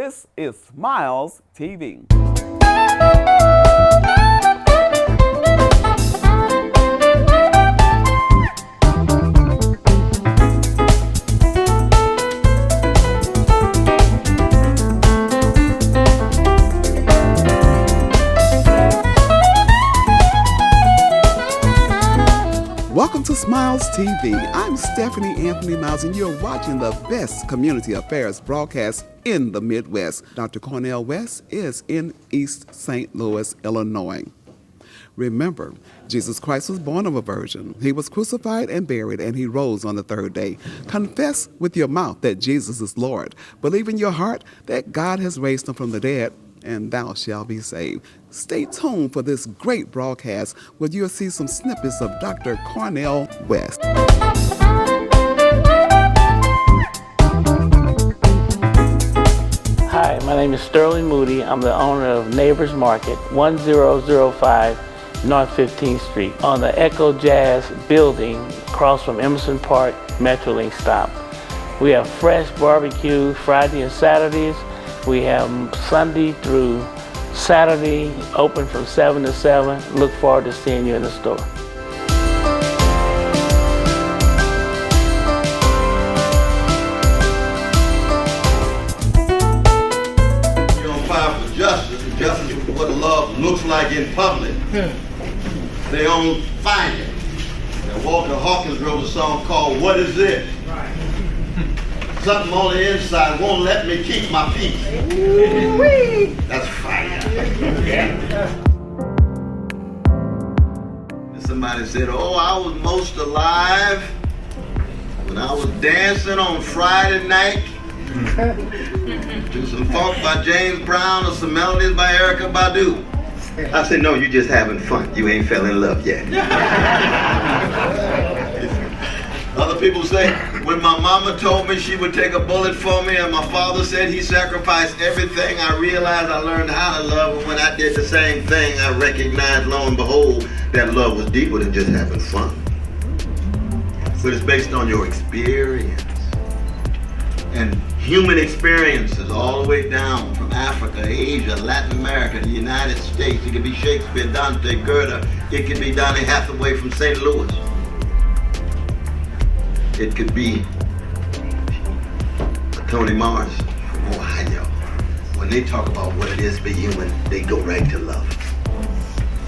This is Smiles TV. Welcome to Smiles TV. I'm Stephanie Anthony Miles, and you're watching the best community affairs broadcast in the Midwest. Dr. Cornell West is in East St. Louis, Illinois. Remember, Jesus Christ was born of a virgin. He was crucified and buried, and he rose on the third day. Confess with your mouth that Jesus is Lord. Believe in your heart that God has raised him from the dead, and thou shalt be saved. Stay tuned for this great broadcast where you'll see some snippets of Dr. Cornell West. Hi, my name is Sterling Moody. I'm the owner of Neighbors Market, 1005 North 15th Street on the Echo Jazz building across from Emerson Park Metrolink stop. We have fresh barbecue Friday and Saturdays. We have Sunday through Saturday, open from 7 to 7. Look forward to seeing you in the store. You're on fire for justice, and justice is what love looks like in public. They on fire. Now, Walter Hawkins wrote a song called What Is This? Something on the inside won't let me keep my peace. That's fire. Somebody said, oh, I was most alive when I was dancing on Friday night to some funk by James Brown or some melodies by Erykah Badu. I said, no, you just having fun. You ain't fell in love yet. Other people say, when my mama told me she would take a bullet for me and my father said he sacrificed everything, I realized I learned how to love, and when I did the same thing, I recognized, lo and behold, that love was deeper than just having fun. But it's based on your experience. And human experiences all the way down from Africa, Asia, Latin America, the United States. It could be Shakespeare, Dante, Goethe. It could be Donny Hathaway from St. Louis. It could be Tony Mars from Ohio. When they talk about what it is to be human, they go right to love.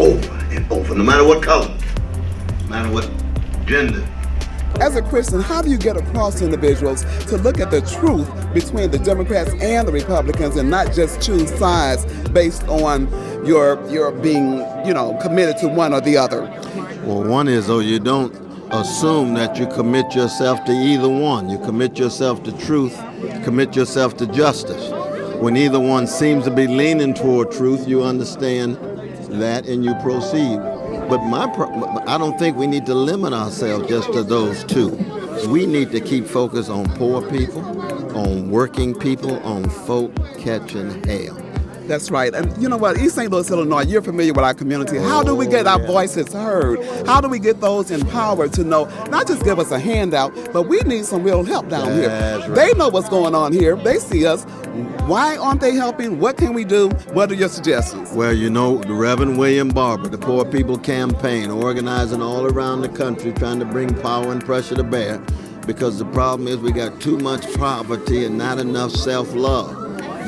Over and over, no matter what color, no matter what gender. As a Christian, how do you get across to individuals to look at the truth between the Democrats and the Republicans and not just choose sides based on your being, committed to one or the other? Well, one is, you don't assume that you commit yourself to either one. You commit yourself to truth, commit yourself to justice. When either one seems to be leaning toward truth, you understand that and you proceed. But I don't think we need to limit ourselves just to those two. We need to keep focus on poor people, on working people, on folk catching hell. That's right. And you know what? East St. Louis, Illinois, you're familiar with our community. How do we get our voices heard? How do we get those empowered to know, not just give us a handout, but we need some real help down here. Right. They know what's going on here. They see us. Why aren't they helping? What can we do? What are your suggestions? Well, the Reverend William Barber, the Poor People Campaign, organizing all around the country, trying to bring power and pressure to bear, because the problem is we got too much poverty and not enough self-love.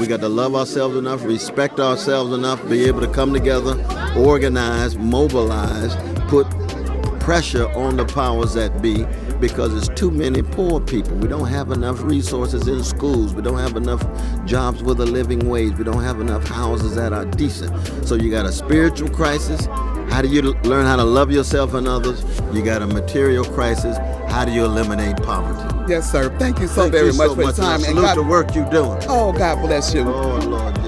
We got to love ourselves enough, respect ourselves enough, be able to come together, organize, mobilize, put pressure on the powers that be, because there's too many poor people. We don't have enough resources in schools. We don't have enough jobs with a living wage. We don't have enough houses that are decent. So you got a spiritual crisis. How do you learn how to love yourself and others? You got a material crisis. How do you eliminate poverty? Yes, sir. Thank you so very much for your time. And salute the work you're doing. Oh, God bless you. Oh, Lord.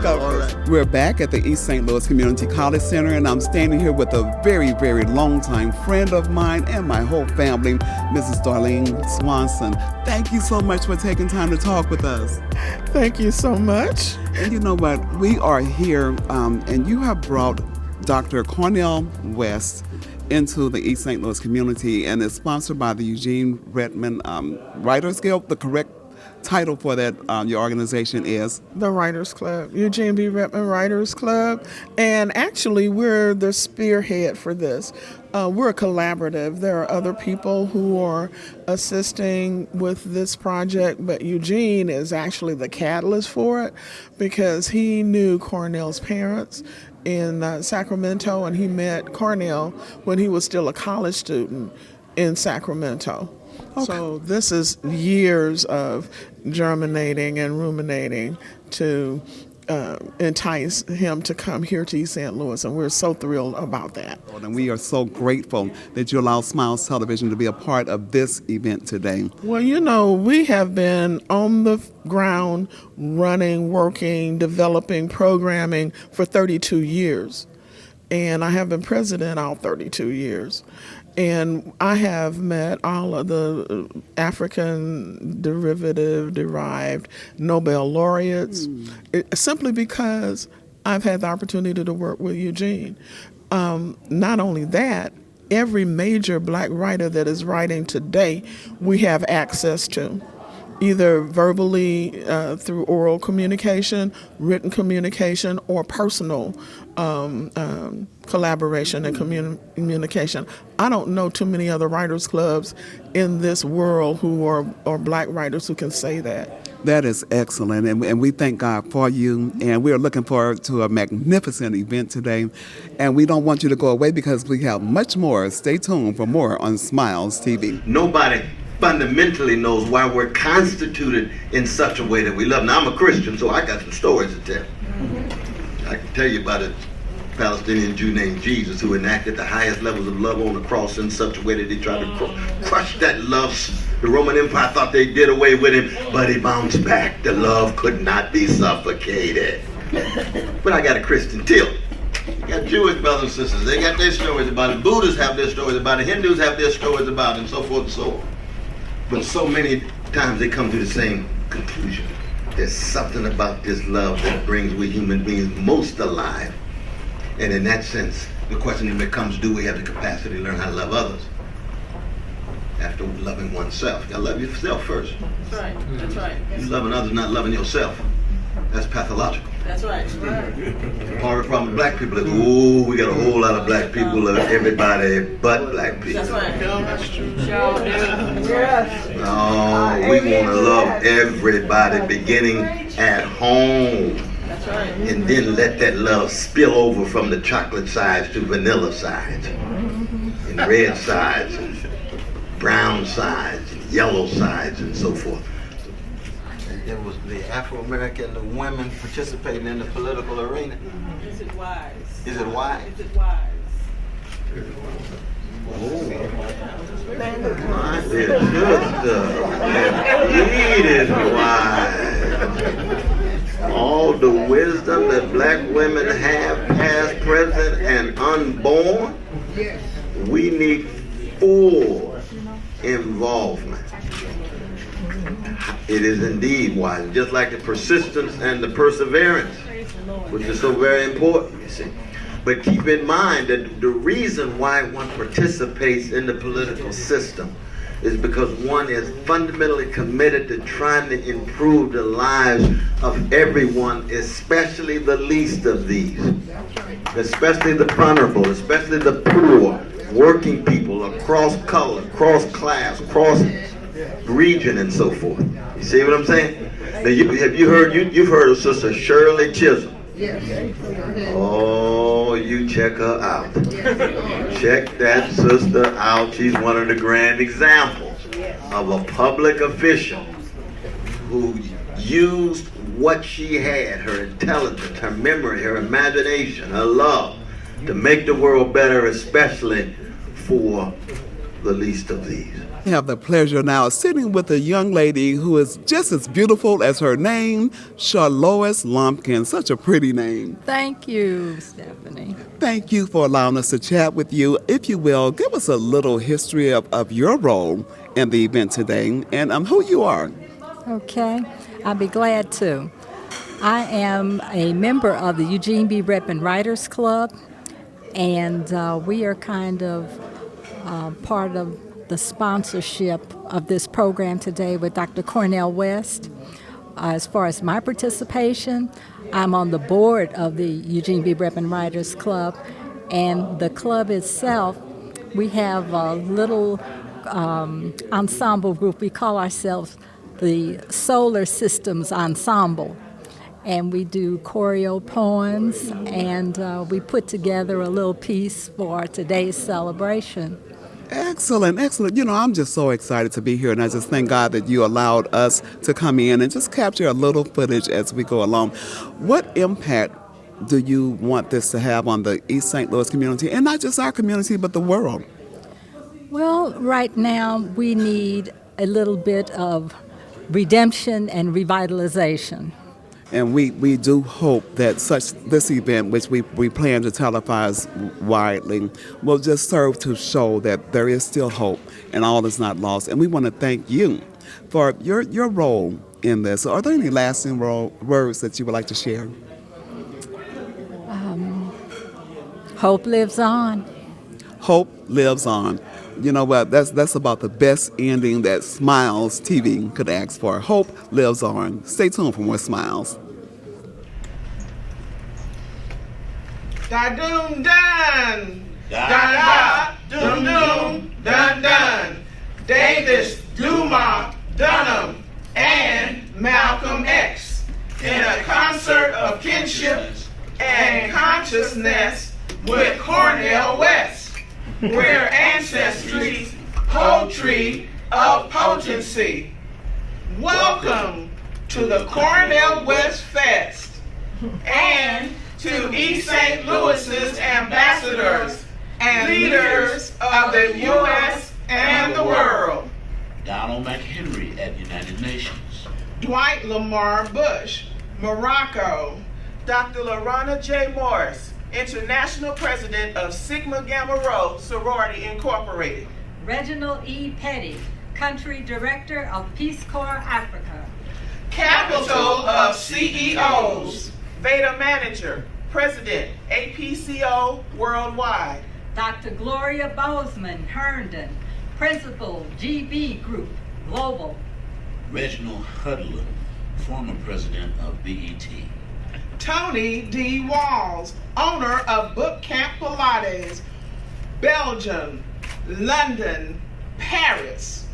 All right. We're back at the East St. Louis Community College Center, and I'm standing here with a very, very long-time friend of mine and my whole family, Mrs. Darlene Swanson. Thank you so much for taking time to talk with us. Thank you so much. And you know what? We are here, and you have brought Dr. Cornell West into the East St. Louis community, and it's sponsored by the Eugene Redmond Writers Guild, the correct title for that your organization is? The Writers Club, Eugene B. Repman Writers Club. And actually, we're the spearhead for this. We're a collaborative. There are other people who are assisting with this project, but Eugene is actually the catalyst for it because he knew Cornell's parents in Sacramento, and he met Cornell when he was still a college student in Sacramento. Okay. So this is years of germinating and ruminating to entice him to come here to East St. Louis, and we're so thrilled about that. And we are so grateful that you allow Smiles Television to be a part of this event today. Well, you know, we have been on the ground running, working, developing, programming for 32 years. And I have been president all 32 years. And I have met all of the African derived Nobel laureates simply because I've had the opportunity to work with Eugene. Not only that, every major black writer that is writing today, we have access to, either verbally through oral communication, written communication, or personal collaboration and communication. I don't know too many other writers clubs in this world who are black writers who can say that. That is excellent, and we thank God for you, and we are looking forward to a magnificent event today, and we don't want you to go away because we have much more. Stay tuned for more on Smiles TV. Nobody fundamentally knows why we're constituted in such a way that we love. Now, I'm a Christian, so I got some stories to tell. I can tell you about a Palestinian Jew named Jesus who enacted the highest levels of love on the cross in such a way that he tried to crush that love. The Roman Empire thought they did away with him, but he bounced back. The love could not be suffocated. But I got a Christian too. You got Jewish brothers and sisters. They got their stories about it. Buddhists have their stories about it. Hindus have their stories about it, and so forth and so on. But so many times they come to the same conclusion. There's something about this love that brings we human beings most alive. And in that sense, the question then becomes, do we have the capacity to learn how to love others? After loving oneself. You gotta love yourself first. That's right. That's right. You loving others, not loving yourself. That's pathological. That's right. Part of the problem with black people is, ooh, we got a whole lot of black people, everybody but black people. That's right. That's true. No, we want to love everybody beginning at home. That's right. And then let that love spill over from the chocolate sides to vanilla sides, and red sides, and brown sides, and yellow sides, and so forth. There was the Afro-American women participating in the political arena. Is it wise? Is it wise? Is it wise? My dear sister, indeed is wise. All the wisdom that black women have, past, present, and unborn, we need full involvement. It is indeed wise, just like the persistence and the perseverance, which is so very important, you see. But keep in mind that the reason why one participates in the political system is because one is fundamentally committed to trying to improve the lives of everyone, especially the least of these, especially the vulnerable, especially the poor, working people across color, cross class, cross region, and so forth. You see what I'm saying? Now, you've heard of Sister Shirley Chisholm. Yes. Oh, you check her out. Check that sister out. She's one of the grand examples of a public official who used what she had, her intelligence, her memory, her imagination, her love, to make the world better, especially for the least of these. I have the pleasure now of sitting with a young lady who is just as beautiful as her name, Charlois Lumpkin. Such a pretty name. Thank you, Stephanie. Thank you for allowing us to chat with you. If you will, give us a little history of your role in the event today and who you are. Okay, I'll be glad to. I am a member of the Eugene B. Repman Writers Club, and we are kind of part of the sponsorship of this program today with Dr. Cornell West. As far as my participation, I'm on the board of the Eugene B. Breppin Writers Club, and the club itself, we have a little ensemble group. We call ourselves the Solar Systems Ensemble, and we do choreo poems, and we put together a little piece for today's celebration. Excellent, excellent. You know, I'm just so excited to be here, and I just thank God that you allowed us to come in and just capture a little footage as we go along. What impact do you want this to have on the East St. Louis community, and not just our community, but the world? Well, right now we need a little bit of redemption and revitalization. And we do hope that this event, which we plan to televise widely, will just serve to show that there is still hope and all is not lost. And we want to thank you for your role in this. Are there any lasting words that you would like to share? Hope lives on. Hope lives on. You know what? That's about the best ending that Smiles TV could ask for. Hope lives on. Stay tuned for more Smiles. Da-doom done. Da-da-doom-doom dun-dun. Davis, Dumas, Dunham, and Malcolm X in a concert of kinship and consciousness with Cornell West, where ancestry's poetry of potency. Welcome to the Cornell West Fest and to East St. Louis's ambassadors and leaders of the U.S. and the world. Donald McHenry at United Nations. Dwight Lamar Bush, Morocco. Dr. Lorana J. Morris, International President of Sigma Gamma Rho Sorority Incorporated. Reginald E. Petty, Country Director of Peace Corps Africa. Capital of CEOs, Veda Manager, President, APCO Worldwide. Dr. Gloria Bozeman Herndon, Principal, GB Group, Global. Reginald Hudlin, former president of BET. Tony D. Walls, owner of Book Camp Pilates, Belgium, London, Paris.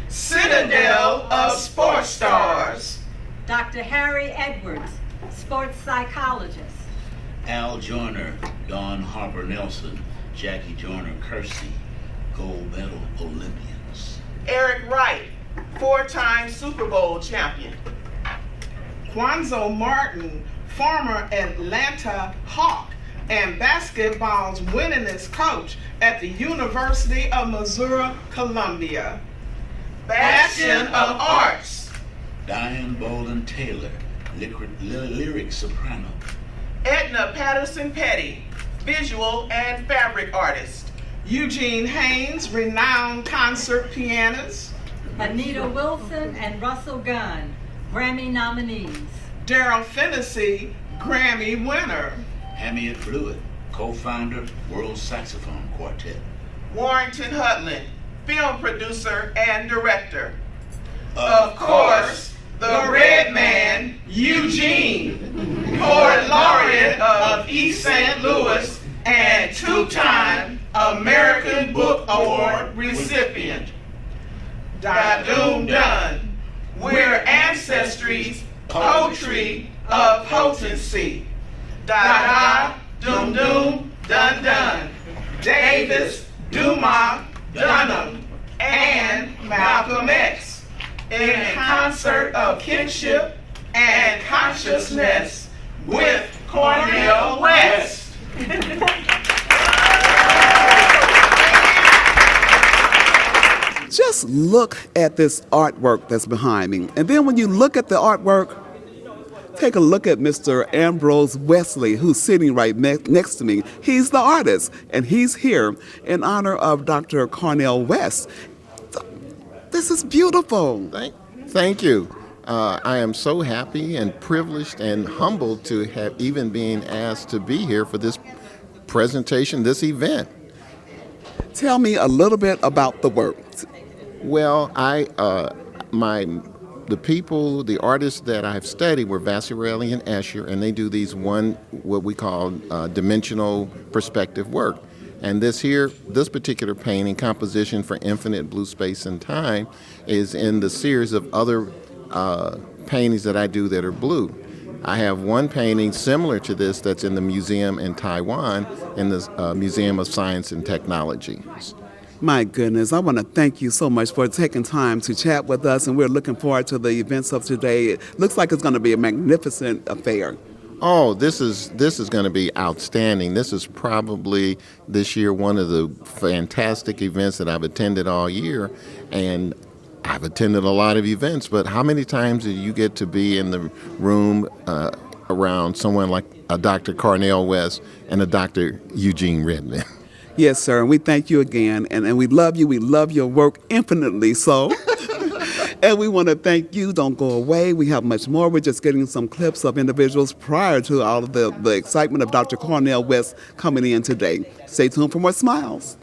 Citadel of Sports Stars. Dr. Harry Edwards, sports psychologist. Al Joyner, Dawn Harper Nelson, Jackie Joyner Kersey, gold medal Olympians. Eric Wright, 4-time Super Bowl champion. Quanzo Martin, former Atlanta Hawk and basketball's winningest coach at the University of Missouri, Columbia. Bastion of Arts. Diane Bolden Taylor, lyric soprano. Edna Patterson Petty, visual and fabric artist. Eugene Haynes, renowned concert pianist. Anita Wilson and Russell Gunn, Grammy nominees. Daryl Fennessy, Grammy winner. Hamiet Blewett, co-founder, World Saxophone Quartet. Warrington Hudlin, film producer and director. Of course, the Red Man, Eugene, Poet Laureate of East St. Louis and 2-time American Book Award recipient. Da-doom done, we're ancestry's poetry of potency. Da-da-doom-doom, dun-dun. Davis, Dumas, Dunham, and Malcolm X in concert of kinship and consciousness with Cornell West. Just look at this artwork that's behind me. And then when you look at the artwork, take a look at Mr. Ambrose Wesley, who's sitting right next to me. He's the artist, and he's here in honor of Dr. Cornell West. This is beautiful. Thank you. I am so happy and privileged and humbled to have even been asked to be here for this presentation, this event. Tell me a little bit about the work. Well, the people, the artists that I've studied were Vassarelli and Escher, and they do these what we call dimensional perspective work. And this particular painting, Composition for Infinite Blue Space and Time, is in the series of other paintings that I do that are blue. I have one painting similar to this that's in the museum in Taiwan, in the Museum of Science and Technology. My goodness, I want to thank you so much for taking time to chat with us, and we're looking forward to the events of today. It looks like it's going to be a magnificent affair. Oh, this is going to be outstanding. This is probably this year one of the fantastic events that I've attended all year, and I've attended a lot of events, but how many times do you get to be in the room around someone like a Dr. Cornell West and a Dr. Eugene Redmond? Yes, sir, and we thank you again, and we love you. We love your work infinitely so. And we want to thank you. Don't go away. We have much more. We're just getting some clips of individuals prior to all of the excitement of Dr. Cornell West coming in today. Stay tuned for more smiles.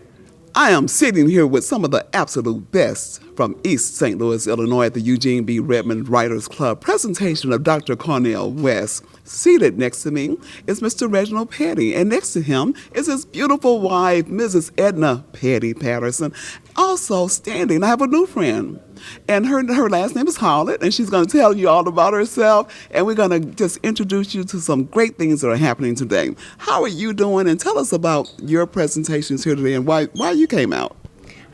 I am sitting here with some of the absolute best from East St. Louis, Illinois at the Eugene B. Redmond Writers Club presentation of Dr. Cornell West. Seated next to me is Mr. Reginald Petty, and next to him is his beautiful wife, Mrs. Edna Petty Patterson. Also standing, I have a new friend, and her last name is Hollett, and she's going to tell you all about herself, and we're going to just introduce you to some great things that are happening today. How are you doing? And tell us about your presentations here today and why you came out.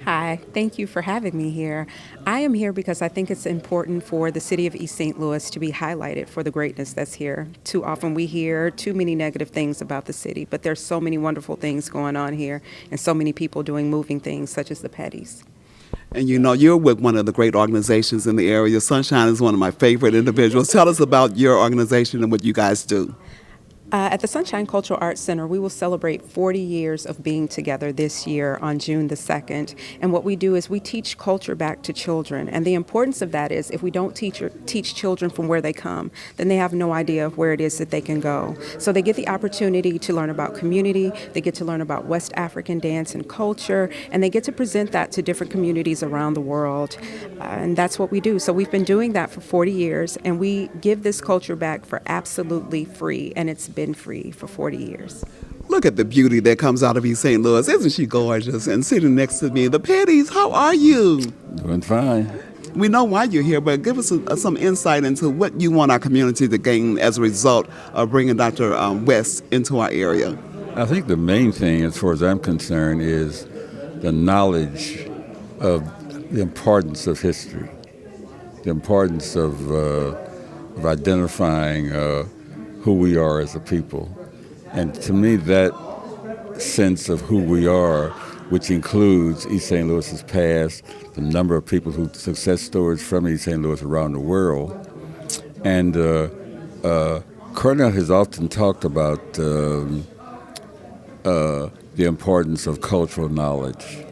Hi, thank you for having me here. I am here because I think it's important for the city of East St. Louis to be highlighted for the greatness that's here. Too often we hear too many negative things about the city, but there's so many wonderful things going on here and so many people doing moving things such as the Pettys. And you know, you're with one of the great organizations in the area. Sunshine is one of my favorite individuals. Tell us about your organization and what you guys do. At the Sunshine Cultural Arts Center, we will celebrate 40 years of being together this year on June the 2nd. And what we do is we teach culture back to children. And the importance of that is if we don't teach children from where they come, then they have no idea of where it is that they can go. So they get the opportunity to learn about community, they get to learn about West African dance and culture, and they get to present that to different communities around the world. And that's what we do. So we've been doing that for 40 years, and we give this culture back for absolutely free. And it's been free for 40 years. Look at the beauty that comes out of East St. Louis. Isn't she gorgeous? And sitting next to me, the Pettys, how are you? Doing fine. We know why you're here, but give us some insight into what you want our community to gain as a result of bringing Dr. West into our area. I think the main thing, as far as I'm concerned, is the knowledge of the importance of history, the importance of identifying who we are as a people. And to me, that sense of who we are, which includes East St. Louis's past, the number of people who success stories from East St. Louis around the world. And Cornell has often talked about the importance of cultural knowledge.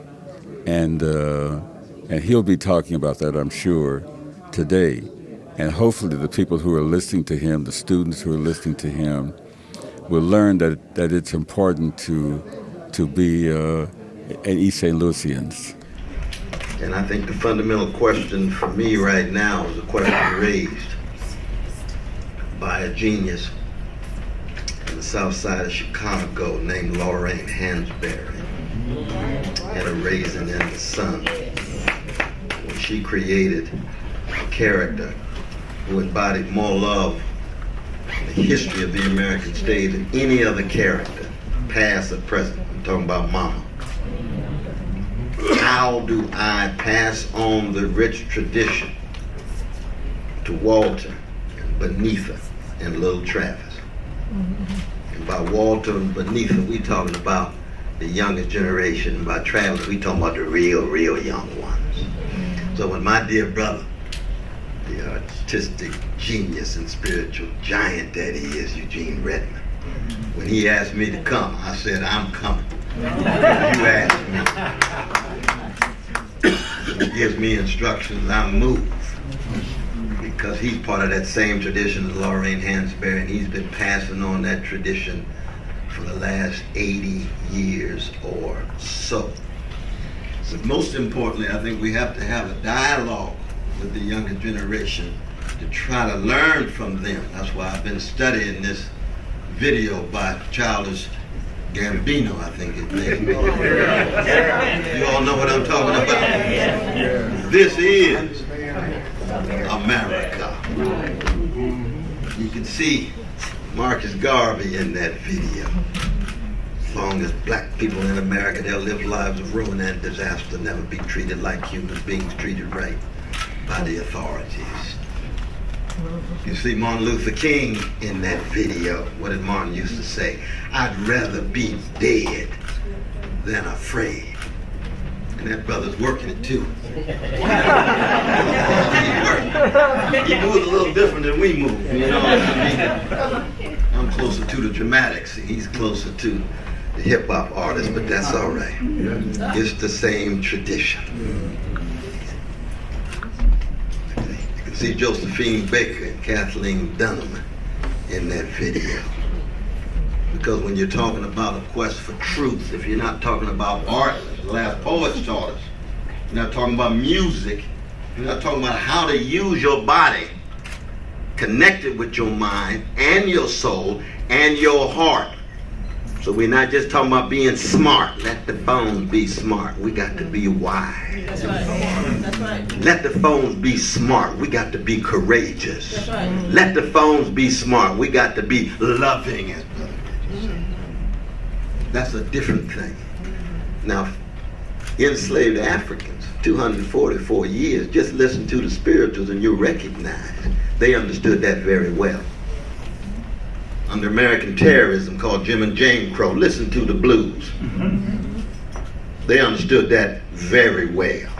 And he'll be talking about that, I'm sure, today. And hopefully the people who are listening to him, the students who are listening to him, will learn that it's important to be East St. Louisians. And I think the fundamental question for me right now is a question raised by a genius on the south side of Chicago named Lorraine Hansberry at a Raisin in the Sun, when she created a character who embodied more love in the history of the American stage than any other character, past or present. I'm talking about Mama. How do I pass on the rich tradition to Walter and Benitha and Little Travis? And by Walter and Benitha, we talking about the youngest generation, and by Travis, we talking about the real young ones. So when my dear brother, the artistic genius and spiritual giant that he is, Eugene Redmond, when he asked me to come, I said, I'm coming. You asked me. He gives me instructions, I move. Because he's part of that same tradition as Lorraine Hansberry, and he's been passing on that tradition for the last 80 years or so. But most importantly, I think we have to have a dialogue with the younger generation to try to learn from them. That's why I've been studying this video by Childish Gambino, I think his name is. You all know what I'm talking about? This is America. You can see Marcus Garvey in that video. As long as black people in America, they'll live lives of ruin and disaster, never be treated like human beings, treated right by the authorities. You see Martin Luther King in that video. What did Martin used to say? I'd rather be dead than afraid. And that brother's working it too. He moves a little different than we move, you know what I mean? I'm closer to the dramatics. He's closer to the hip-hop artist, but that's all right. It's the same tradition. You can see Josephine Baker and Kathleen Dunham in that video. Because when you're talking about a quest for truth, if you're not talking about art, the last poets taught us, you're not talking about music, you're not talking about how to use your body, connected with your mind and your soul and your heart. So we're not just talking about being smart. Let the phones be smart. We got to be wise. That's right. That's right. Let the phones be smart. We got to be courageous. That's right. Let the phones be smart. We got to be loving. That's a different thing. Now, enslaved Africans, 244 years, just listen to the spirituals and you'll recognize they understood that very well. Under American terrorism called Jim and Jane Crow, listen to the blues. They understood that very well.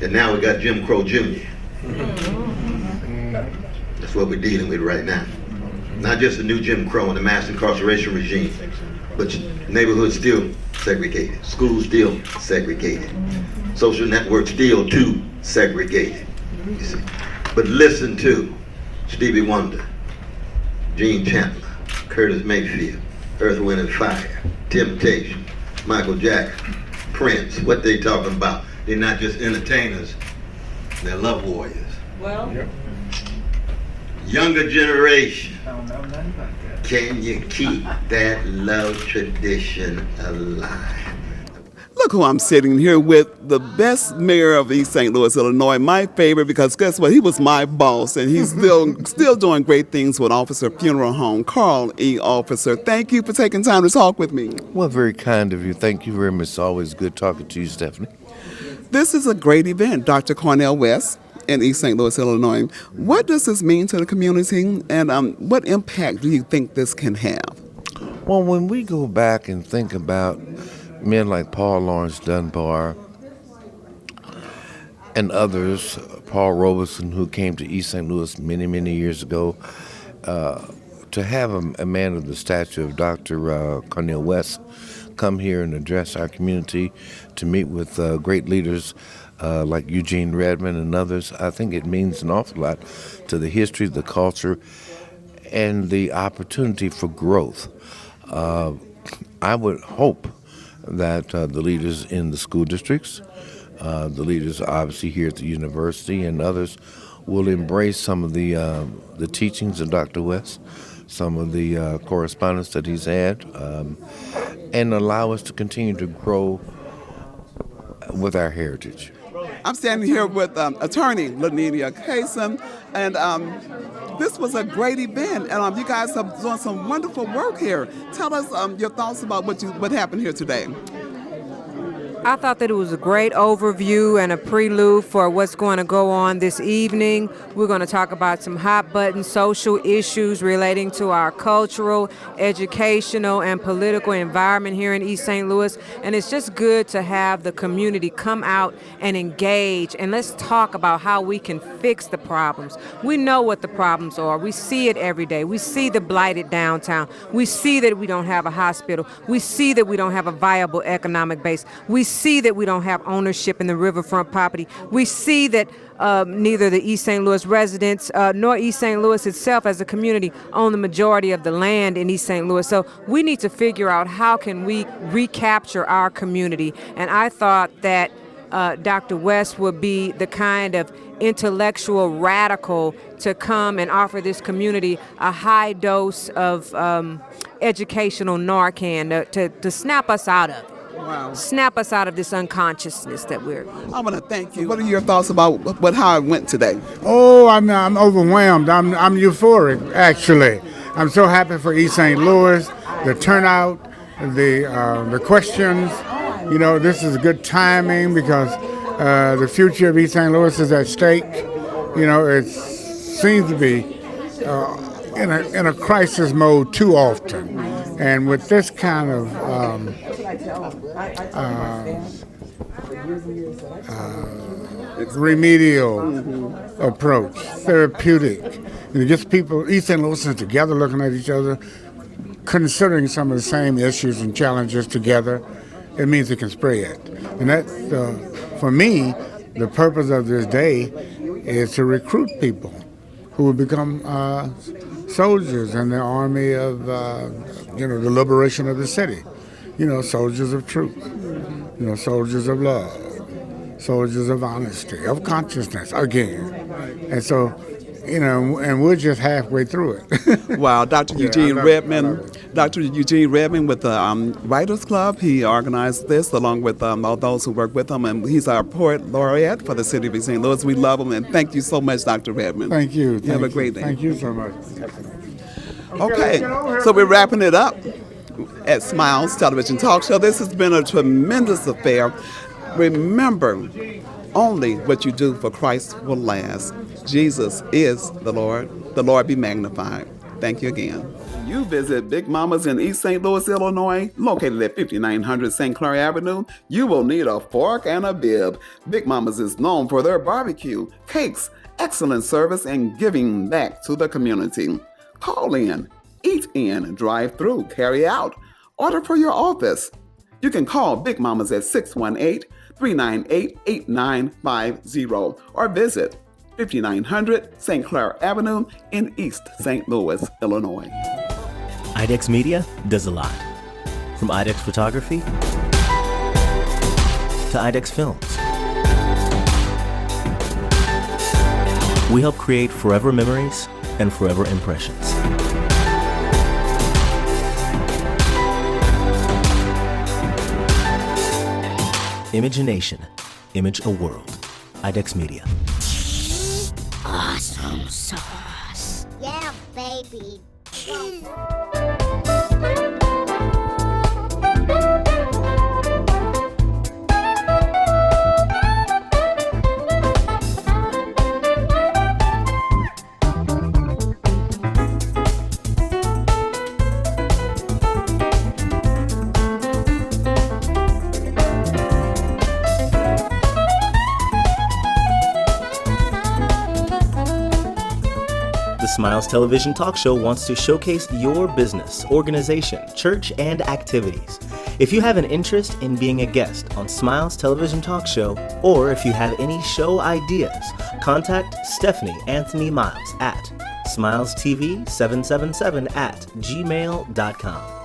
And now we got Jim Crow Jr. That's what we're dealing with right now. Not just the new Jim Crow and the mass incarceration regime, but neighborhoods still segregated, schools still segregated, social networks still too segregated. You see. But listen to Stevie Wonder, Gene Chandler, Curtis Mayfield, Earth, Wind and Fire, Temptation, Michael Jackson, Prince. What they talking about? They're not just entertainers, they're love warriors. Well, Younger generation, can you keep that love tradition alive? Look who I'm sitting here with, the best mayor of East St. Louis, Illinois, my favorite, because guess what? He was my boss, and he's still doing great things with Officer Funeral Home. Carl E. Officer, thank you for taking time to talk with me. Well, very kind of you. Thank you very much. It's always good talking to you, Stephanie. This is a great event, Dr. Cornell West in East St. Louis, Illinois. What does this mean to the community, and what impact do you think this can have? Well, when we go back and think about men like Paul Laurence Dunbar and others, Paul Robeson, who came to East St. Louis many, many years ago, to have a man of the stature of Dr. Cornell West come here and address our community, to meet with great leaders like Eugene Redmond and others, I think it means an awful lot to the history, the culture, and the opportunity for growth. I would hope that the leaders in the school districts, the leaders obviously here at the university and others will embrace some of the teachings of Dr. West, some of the correspondence that he's had, and allow us to continue to grow with our heritage. I'm standing here with attorney Lanidia Kaysen, and this was a great event, and you guys have done some wonderful work here. Tell us your thoughts about what happened here today. I thought that it was a great overview and a prelude for what's going to go on this evening. We're going to talk about some hot-button social issues relating to our cultural, educational, and political environment here in East St. Louis. And it's just good to have the community come out and engage, and let's talk about how we can fix the problems. We know what the problems are. We see it every day. We see the blighted downtown. We see that we don't have a hospital. We see that we don't have a viable economic base. We see that we don't have ownership in the riverfront property. We see that neither the East St. Louis residents nor East St. Louis itself as a community own the majority of the land in East St. Louis. So we need to figure out how can we recapture our community. And I thought that Dr. West would be the kind of intellectual radical to come and offer this community a high dose of educational Narcan to snap us out of it. Wow. Snap us out of this unconsciousness that we're. I want to thank you. What are your thoughts about how it went today? Oh, I'm overwhelmed. I'm euphoric, actually. I'm so happy for East St. Louis, the turnout, the questions. You know, this is good timing because the future of East St. Louis is at stake. You know, it seems to be in a crisis mode too often. And with this kind of remedial approach, therapeutic, and it gets people, East St. Louisans together looking at each other, considering some of the same issues and challenges together, it means it can spread. And that, for me, the purpose of this day is to recruit people who will become soldiers in the army of, the liberation of the city. You know, soldiers of truth. You know, soldiers of love. Soldiers of honesty, of consciousness, again. And so, you know, and we're just halfway through it. Wow, Dr. Eugene Redmond with the Writers Club. He organized this along with all those who work with him, and he's our poet laureate for the city of St. Louis. We love him, and thank you so much, Dr. Redmond. Thank you. Have a great day. Thank you so much. Okay, so we're wrapping it up at Smiles Television Talk Show. This has been a tremendous affair. Remember, only what you do for Christ will last. Jesus is the Lord. The Lord be magnified. Thank you again. You visit Big Mama's in East St. Louis, Illinois, located at 5900 St. Clair Avenue. You will need a fork and a bib. Big Mama's is known for their barbecue, cakes, excellent service, and giving back to the community. Call in, eat in, drive through, carry out, order for your office. You can call Big Mama's at 618-398-8950 or visit 5900 St. Clair Avenue in East St. Louis, Illinois. IDEX Media does a lot. From IDEX Photography to IDEX Films. We help create forever memories and forever impressions. Imagination, image a world. IDEX Media. Awesome sauce. Yeah, baby. Smiles Television Talk Show wants to showcase your business, organization, church, and activities. If you have an interest in being a guest on Smiles Television Talk Show, or if you have any show ideas, contact Stephanie Anthony Miles at smilestv777@gmail.com.